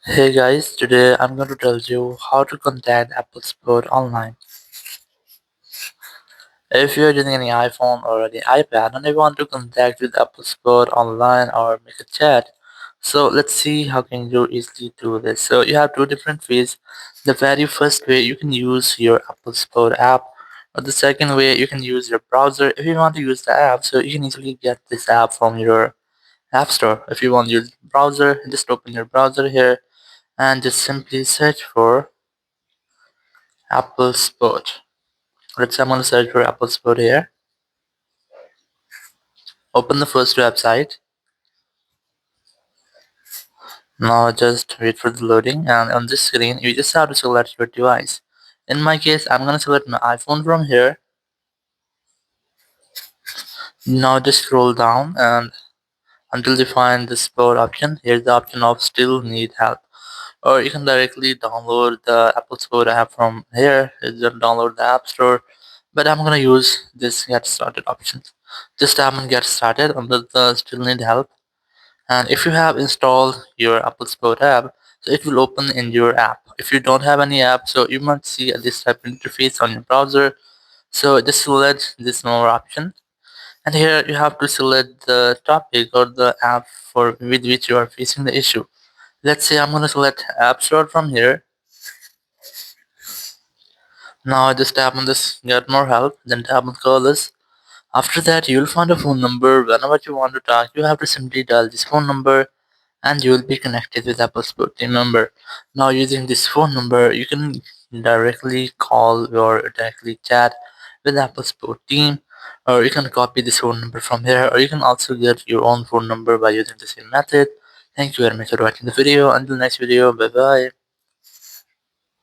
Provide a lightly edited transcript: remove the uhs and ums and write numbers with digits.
Hey guys, today I'm going to tell you how to contact Apple support online. If you're using any iPhone or any iPad and you want to contact with Apple support online or make a chat, so let's see how can you easily do this. So you have two different ways. The very first way you can use your Apple support app, or the second way you can use your browser. If you want to use the app, so you can easily get this app from your app store. If you want to use browser, just open your browser here and just simply search for Apple Sport. Let's say I'm going to search for Apple Sport here. Open the first website. Now just wait for the loading, and on this screen you just have to select your device. In my case, I'm going to select my iPhone from here. Now just scroll down and until you find the Sport option. Here's the option of still need help. Or you can directly download the Apple Sport app from here. You just download the App Store. But I'm gonna use this get started option. Just tap on get started under the still need help. And if you have installed your Apple Sport app, so it will open in your app. If you don't have any app, so you might see this type of interface on your browser. So just select this more option, and here you have to select the topic or the app for with which you are facing the issue. Let's say I'm gonna select App Store from here. Now just tap on this get more help, then tap on call this. After that, you'll find a phone number. Whenever you want to talk, you have to simply dial this phone number and you will be connected with Apple Support team member. Now using this phone number, you can directly call or directly chat with Apple Support team, or you can copy this phone number from here, or you can also get your own phone number by using the same method. Thank you very much for watching the video. Until next video, bye bye.